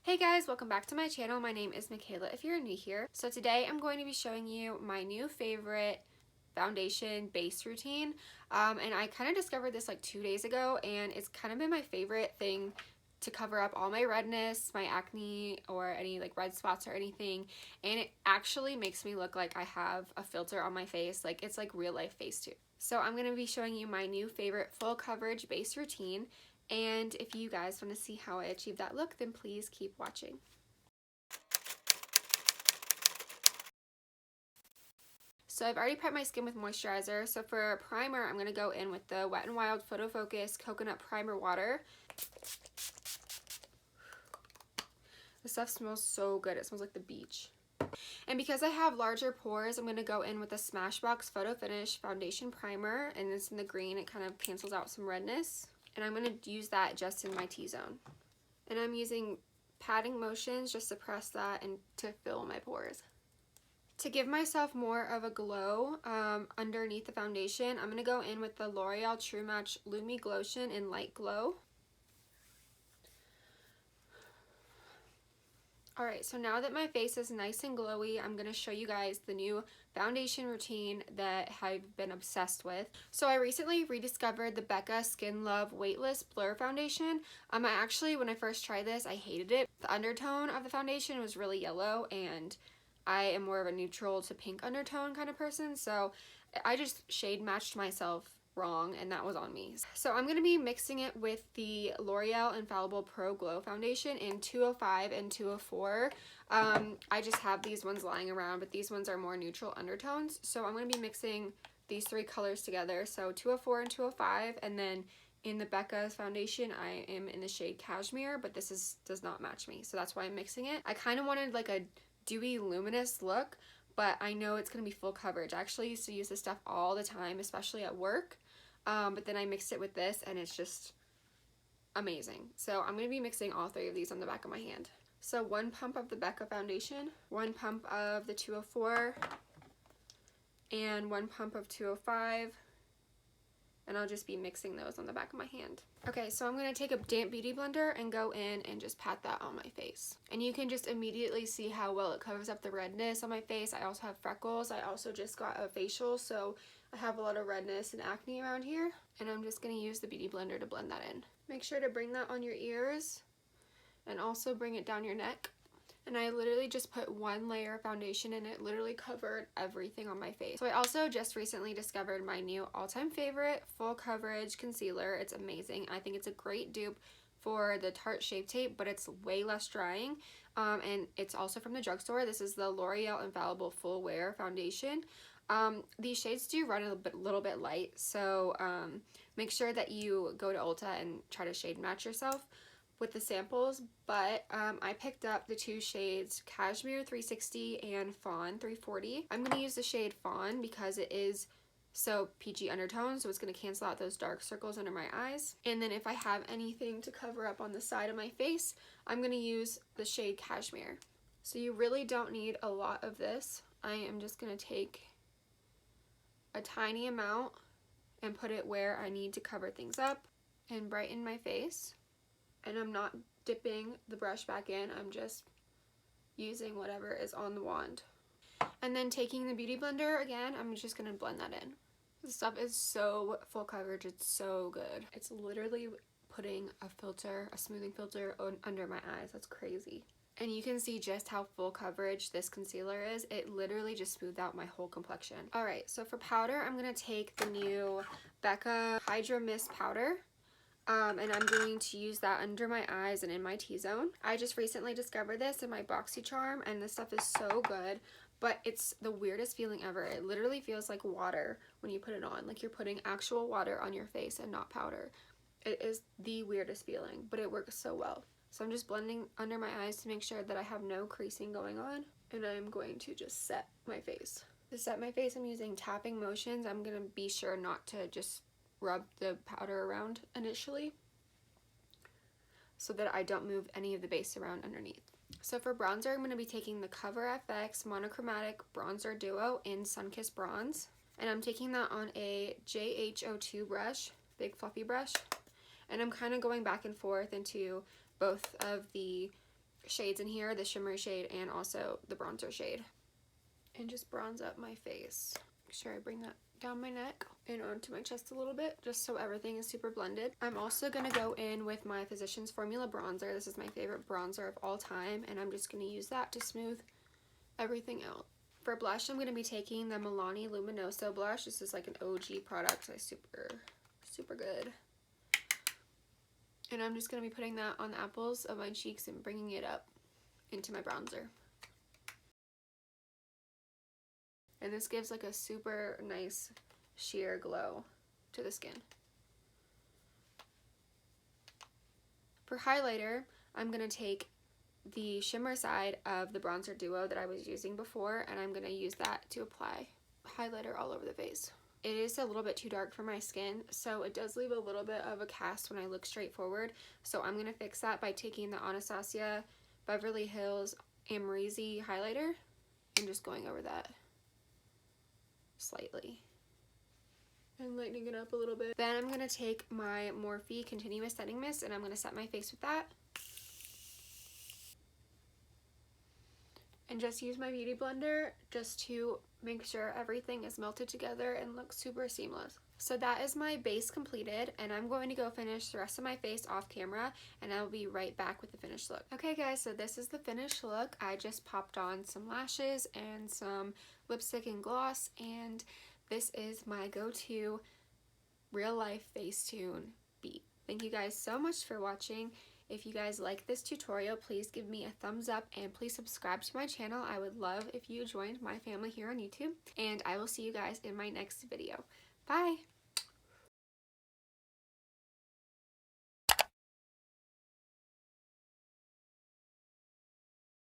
Hey guys, welcome back to my channel. My name is Michaela if you're new here. So today I'm going to be showing you my new favorite foundation base routine. And I kind of discovered this like 2 days ago, and it's kind of been my favorite thing to cover up all my redness, my acne, or any like red spots or anything. And it actually makes me look like I have a filter on my face. Like it's like real life Facetune. So I'm going to be showing you my new favorite full coverage base routine. And if you guys want to see how I achieve that look, then please keep watching. So I've already prepped my skin with moisturizer. So for a primer, I'm going to go in with the Wet n Wild Photo Focus Coconut Primer Water. This stuff smells so good. It smells like the beach. And because I have larger pores, I'm going to go in with the Smashbox Photo Finish Foundation Primer. And it's in the green. It kind of cancels out some redness. And I'm going to use that just in my T-zone. And I'm using patting motions just to press that and to fill my pores. To give myself more of a glow underneath the foundation, I'm going to go in with the L'Oreal True Match Lumi Glotion in Light Glow. Alright, so now that my face is nice and glowy, I'm going to show you guys the new foundation routine that I've been obsessed with. So I recently rediscovered the Becca Skin Love Weightless Blur Foundation. I actually, when I first tried this, I hated it. The undertone of the foundation was really yellow, and I am more of a neutral to pink undertone kind of person, so I just shade matched myself wrong, and that was on me. So I'm going to be mixing it with the L'Oreal Infallible Pro Glow Foundation in 205 and 204. I just have these ones lying around, but these ones are more neutral undertones, so I'm going to be mixing these three colors together, so 204 and 205, and then in the Becca's foundation, I am in the shade Cashmere, but this does not match me, so that's why I'm mixing it. I kind of wanted like a dewy luminous look, but I know it's going to be full coverage. I actually used to use this stuff all the time, especially at work. But then I mixed it with this, and it's just amazing. So I'm going to be mixing all three of these on the back of my hand. So 1 pump of the Becca foundation, 1 pump of the 204, and 1 pump of 205. And I'll just be mixing those on the back of my hand. Okay, so I'm going to take a damp beauty blender and go in and just pat that on my face. And you can just immediately see how well it covers up the redness on my face. I also have freckles. I also just got a facial, so I have a lot of redness and acne around here. And I'm just going to use the beauty blender to blend that in. Make sure to bring that on your ears and also bring it down your neck. And I literally just put 1 layer of foundation, and it literally covered everything on my face. So I also just recently discovered my new all-time favorite full coverage concealer. It's amazing. I think it's a great dupe for the Tarte Shape Tape, but it's way less drying. And it's also from the drugstore. This is the L'Oreal Infallible Full Wear Foundation. These shades do run a little bit light, so make sure that you go to Ulta and try to shade match yourself with the samples, but I picked up the 2 shades Cashmere 360 and Fawn 340. I'm going to use the shade Fawn because it is so peachy undertone, so it's going to cancel out those dark circles under my eyes. And then if I have anything to cover up on the side of my face, I'm going to use the shade Cashmere. So you really don't need a lot of this. I am just going to take a tiny amount and put it where I need to cover things up and brighten my face. And I'm not dipping the brush back in, I'm just using whatever is on the wand. And then taking the beauty blender again, I'm just going to blend that in. This stuff is so full coverage, it's so good. It's literally putting a filter, a smoothing filter under my eyes. That's crazy. And you can see just how full coverage this concealer is. It literally just smoothed out my whole complexion. Alright, so for powder, I'm going to take the new Becca Hydra Mist Powder. And I'm going to use that under my eyes and in my T-zone. I just recently discovered this in my BoxyCharm, and this stuff is so good, but it's the weirdest feeling ever. It literally feels like water when you put it on, like you're putting actual water on your face and not powder. It is the weirdest feeling, but it works so well. So I'm just blending under my eyes to make sure that I have no creasing going on, and I'm going to just set my face. To set my face, I'm using tapping motions. I'm going to be sure not to just rub the powder around initially so that I don't move any of the base around underneath. So for bronzer, I'm going to be taking the CoverFX Monochromatic Bronzer Duo in Sunkissed Bronze, and I'm taking that on a JH02 brush, big fluffy brush, and I'm kind of going back and forth into both of the shades in here, the shimmery shade and also the bronzer shade. And just bronze up my face. Make sure I bring that down my neck and onto my chest a little bit, just so everything is super blended. I'm also going to go in with my Physicians Formula bronzer. This is my favorite bronzer of all time, and I'm just going to use that to smooth everything out. For blush, I'm going to be taking the Milani Luminoso blush. This is like an OG product. It's super good. And I'm just going to be putting that on the apples of my cheeks and bringing it up into my bronzer. And this gives like a super nice sheer glow to the skin. For highlighter, I'm going to take the shimmer side of the bronzer duo that I was using before, and I'm going to use that to apply highlighter all over the face. It is a little bit too dark for my skin, so it does leave a little bit of a cast when I look straight forward. So I'm going to fix that by taking the Anastasia Beverly Hills Amrezy highlighter and just going over that slightly and lightening it up a little bit. Then I'm going to take my Morphe Continuous Setting Mist and I'm going to set my face with that. And just use my beauty blender just to make sure everything is melted together and looks super seamless. So that is my base completed, and I'm going to go finish the rest of my face off camera, and I'll be right back with the finished look. Okay guys, so this is the finished look. I just popped on some lashes and some lipstick and gloss, and this is my go-to real life Facetune beat. Thank you guys so much for watching. If you guys like this tutorial, please give me a thumbs up and please subscribe to my channel. I would love if you joined my family here on YouTube, and I will see you guys in my next video. Bye!